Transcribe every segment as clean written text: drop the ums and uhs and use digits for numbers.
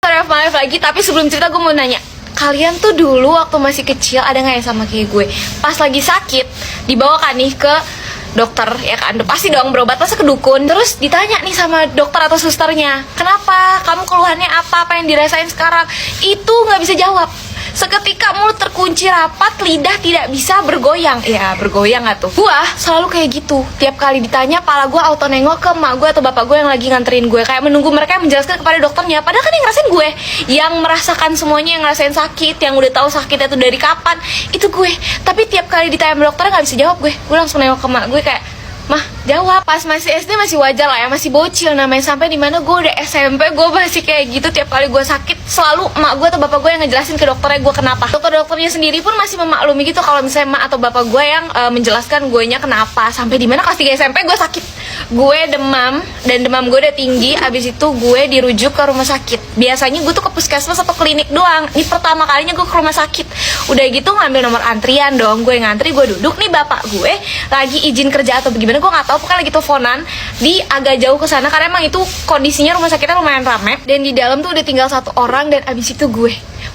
story of my life lagi. Tapi sebelum cerita gue mau nanya, kalian tuh dulu waktu masih kecil ada gak ya sama kayak gue? Pas lagi sakit, dibawa kan nih ke dokter, ya kan? Pasti dong berobat, masa ke dukun. Terus ditanya nih sama dokter atau susternya, kenapa? Kamu keluhannya apa? Apa yang dirasain sekarang? Itu gak bisa jawab. Seketika mulut terkunci rapat, lidah tidak bisa bergoyang. Ya bergoyang gak tuh? Gua selalu kayak gitu. Tiap kali ditanya, pala gua auto nengok ke emak gue atau bapak gue yang lagi nganterin gue, kayak menunggu mereka yang menjelaskan kepada dokternya. Padahal kan yang ngerasain gue, yang merasakan semuanya, yang ngerasain sakit, yang udah tahu sakitnya tuh dari kapan, itu gue. Tapi tiap kali ditanya sama dokternya gak bisa jawab gue. Gue langsung nengok ke emak gue kayak, mah jawab. Pas masih SD masih wajar lah ya, masih bocil namanya. Sampai dimana gue udah SMP gue masih kayak gitu. Tiap kali gue sakit selalu emak gue atau bapak gue yang ngejelasin ke dokternya gue kenapa. Dokternya sendiri pun masih memaklumi gitu kalau misalnya emak atau bapak gue yang menjelaskan gue nya kenapa. Sampai dimana kelas 3 SMP gue sakit, gue demam, dan demam gue udah tinggi. Abis itu gue dirujuk ke rumah sakit. Biasanya gue tuh ke puskesmas atau klinik doang. Ini pertama kalinya gue ke rumah sakit. Udah gitu ngambil nomor antrian dong. Gue ngantri, gue duduk nih, bapak gue lagi izin kerja atau bagaimana gue nggak tahu, pokoknya lagi teleponan di agak jauh ke sana karena emang itu kondisinya rumah sakitnya lumayan rame dan di dalam tuh udah tinggal satu orang. Dan abis itu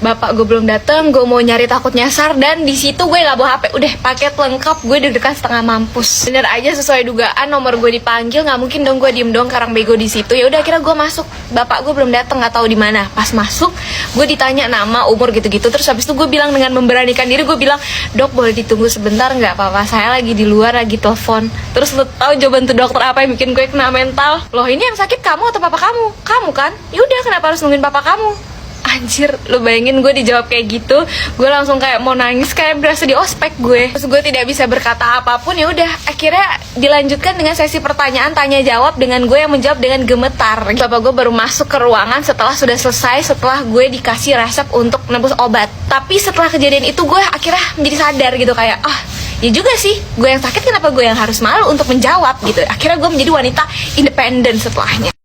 bapak gue belum dateng, gue mau nyari takut nyasar, dan di situ gue nggak bawa HP, udah paket lengkap, gue deg-degan setengah mampus. Bener aja sesuai dugaan, nomor gue dipanggil, nggak mungkin dong gue diem dong karang bego di situ. Ya udah akhirnya gue masuk, bapak gue belum dateng, nggak tahu di mana. Pas masuk gue ditanya nama, umur gitu-gitu. Terus habis itu gue bilang dengan memberanikan diri, gue bilang, dok boleh ditunggu sebentar nggak apa-apa, saya lagi di luar lagi telepon. Terus lo tau jawaban tuh dokter apa yang bikin gue kena mental? Loh ini yang sakit kamu atau papa kamu? Kamu kan? Yaudah kenapa harus nungguin papa kamu? Anjir, lo bayangin gue dijawab kayak gitu, gue langsung kayak mau nangis, kayak berasa di ospek gue. Terus gue tidak bisa berkata apapun. Ya udah, akhirnya dilanjutkan dengan sesi pertanyaan tanya jawab dengan gue yang menjawab dengan gemetar. Bapak gue baru masuk ke ruangan setelah sudah selesai, setelah gue dikasih resep untuk nebus obat. Tapi setelah kejadian itu gue akhirnya menjadi sadar gitu, kayak ya juga sih, gue yang sakit kenapa gue yang harus malu untuk menjawab gitu. Akhirnya gue menjadi wanita independen setelahnya.